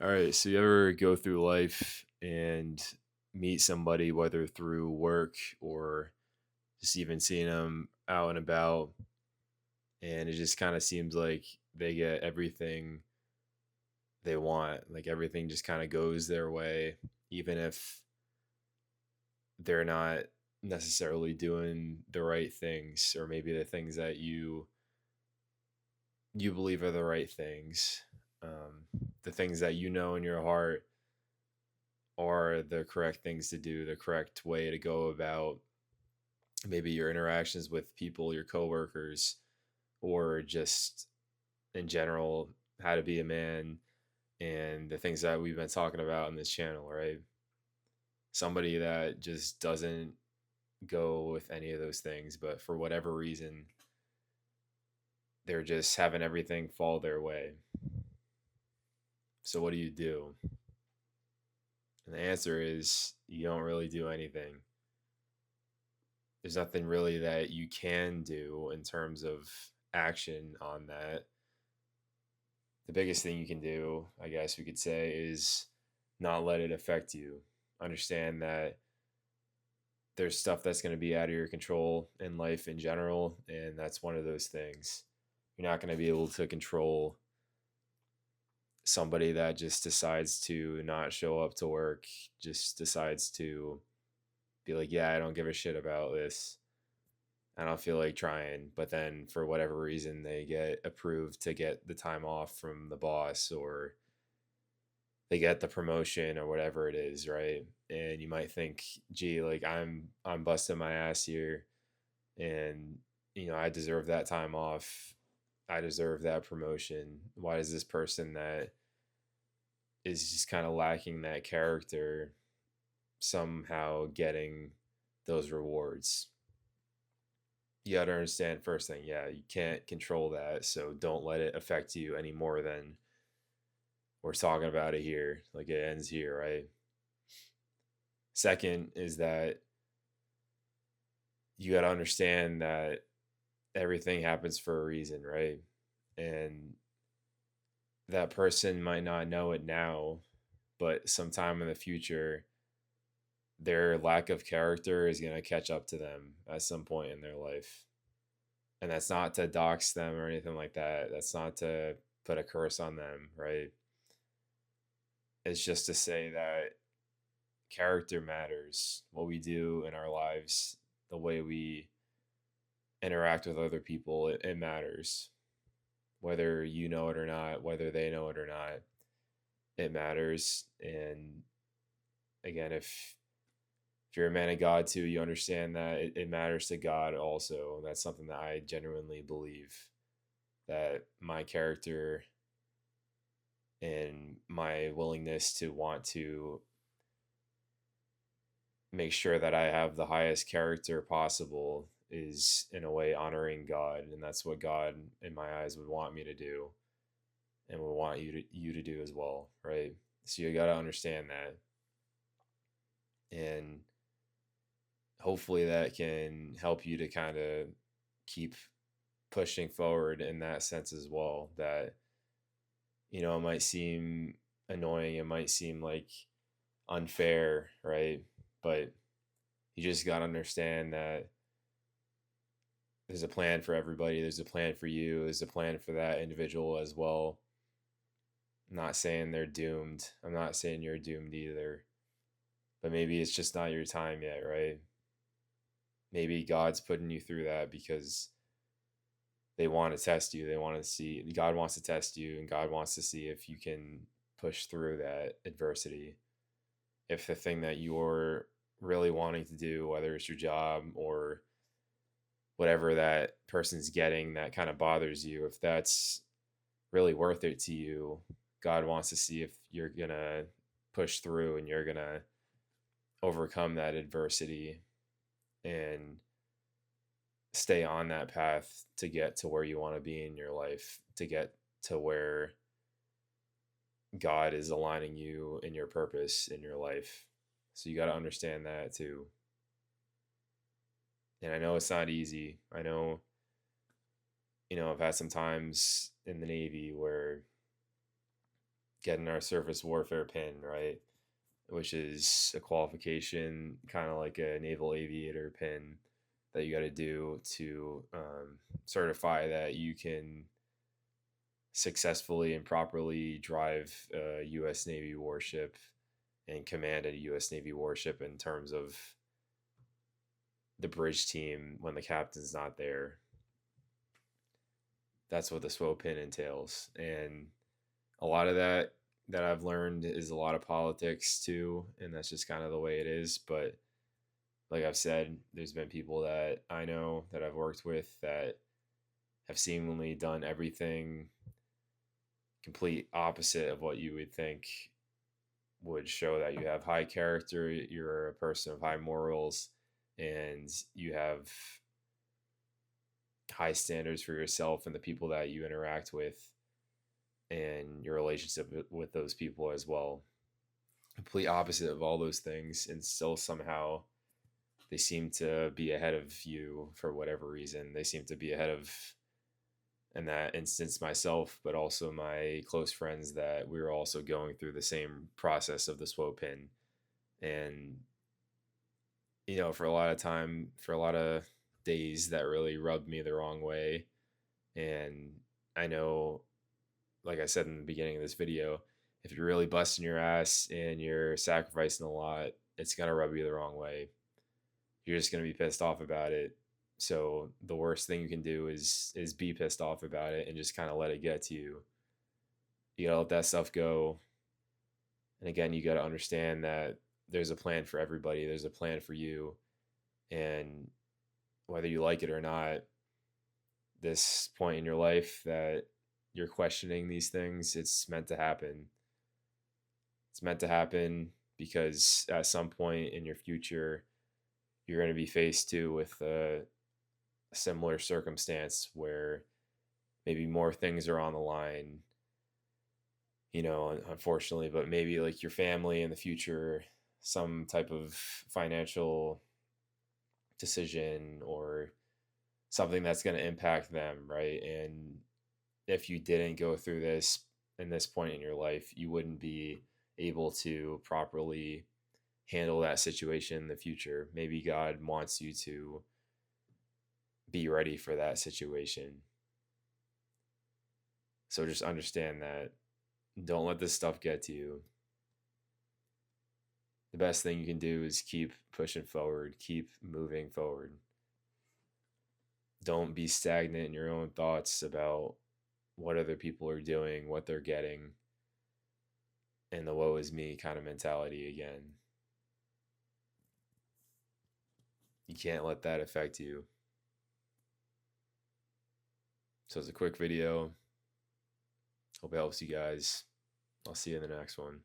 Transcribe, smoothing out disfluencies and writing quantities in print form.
All right, so you ever go through life and meet somebody, whether through work or just even seeing them out and about, and it just kind of seems like they get everything they want, like everything just kind of goes their way, even if they're not necessarily doing the right things, or maybe the things that you believe are the right things, the things that you know in your heart are the correct things to do, the correct way to go about maybe your interactions with people, your coworkers, or just in general, how to be a man and the things that we've been talking about on this channel, right? Somebody that just doesn't go with any of those things, but for whatever reason, they're just having everything fall their way. So, what do you do? And the answer is you don't really do anything. There's nothing really that you can do in terms of action on that. The biggest thing you can do, I guess we could say, is not let it affect you. Understand that there's stuff that's going to be out of your control in life in general, and that's one of those things. You're not going to be able to control somebody that just decides to not show up to work, just decides to be like, yeah, I don't give a shit about this. I don't feel like trying, but then for whatever reason they get approved to get the time off from the boss, or they get the promotion or whatever it is, right? And you might think, gee, like I'm busting my ass here, and I deserve that time off. I deserve that promotion. Why does this person that is just kind of lacking that character somehow getting those rewards? You got to understand first thing, yeah, you can't control that, so don't let it affect you any more than we're talking about it here. Like it ends here, right? Second is that you got to understand that everything happens for a reason, right? And that person might not know it now, but sometime in the future, their lack of character is going to catch up to them at some point in their life. And that's not to dox them or anything like that. That's not to put a curse on them, right? It's just to say that character matters. What we do in our lives, the way we interact with other people, it matters. Whether you know it or not, whether they know it or not, it matters. And again, if you're a man of God too, you understand that it matters to God also. That's something that I genuinely believe, that my character and my willingness to want to make sure that I have the highest character possible is in a way honoring God, and that's what God in my eyes would want me to do, and would want you to do as well, right? So you got to understand that, and hopefully that can help you to kind of keep pushing forward in that sense as well. That it might seem annoying, it might seem like unfair, right? But you just got to understand that there's a plan for everybody. There's a plan for you. There's a plan for that individual as well. I'm not saying they're doomed. I'm not saying you're doomed either. But maybe it's just not your time yet, right? Maybe God's putting you through that because they want to test you. They want to see, God wants to test you, and God wants to see if you can push through that adversity. If the thing that you're really wanting to do, whether it's your job or whatever that person's getting that kind of bothers you, if that's really worth it to you, God wants to see if you're going to push through and you're going to overcome that adversity and stay on that path to get to where you want to be in your life, to get to where God is aligning you in your purpose in your life. So you got to understand that too. And I know it's not easy. I know, I've had some times in the Navy where getting our surface warfare pin, right? Which is a qualification, kind of like a naval aviator pin that you got to do to certify that you can successfully and properly drive a U.S. Navy warship and command a U.S. Navy warship in terms of the bridge team when the captain's not there. That's what the SWO pin entails. And a lot of that I've learned is a lot of politics too, and that's just kind of the way it is. But like I've said, there's been people that I know that I've worked with that have seemingly done everything complete opposite of what you would think would show that you have high character, you're a person of high morals, and you have high standards for yourself and the people that you interact with and your relationship with those people as well. Complete opposite of all those things, and still somehow they seem to be ahead of you for whatever reason. They seem to be ahead of, in that instance, myself, but also my close friends that we were also going through the same process of the SWO pin. And, for a lot of days that really rubbed me the wrong way. And I know, like I said in the beginning of this video, if you're really busting your ass and you're sacrificing a lot, it's going to rub you the wrong way. You're just going to be pissed off about it. So the worst thing you can do is be pissed off about it and just kind of let it get to you. You got to let that stuff go. And again, you got to understand that there's a plan for everybody. There's a plan for you. And whether you like it or not, this point in your life that you're questioning these things, it's meant to happen. It's meant to happen because at some point in your future, you're going to be faced too with a similar circumstance where maybe more things are on the line, unfortunately, but maybe like your family in the future, some type of financial decision or something that's going to impact them, right? And if you didn't go through this in this point in your life, you wouldn't be able to properly handle that situation in the future. Maybe God wants you to be ready for that situation. So just understand that. Don't let this stuff get to you. The best thing you can do is keep pushing forward, keep moving forward. Don't be stagnant in your own thoughts about what other people are doing, what they're getting, and the woe is me kind of mentality again. You can't let that affect you. So it's a quick video. Hope it helps you guys. I'll see you in the next one.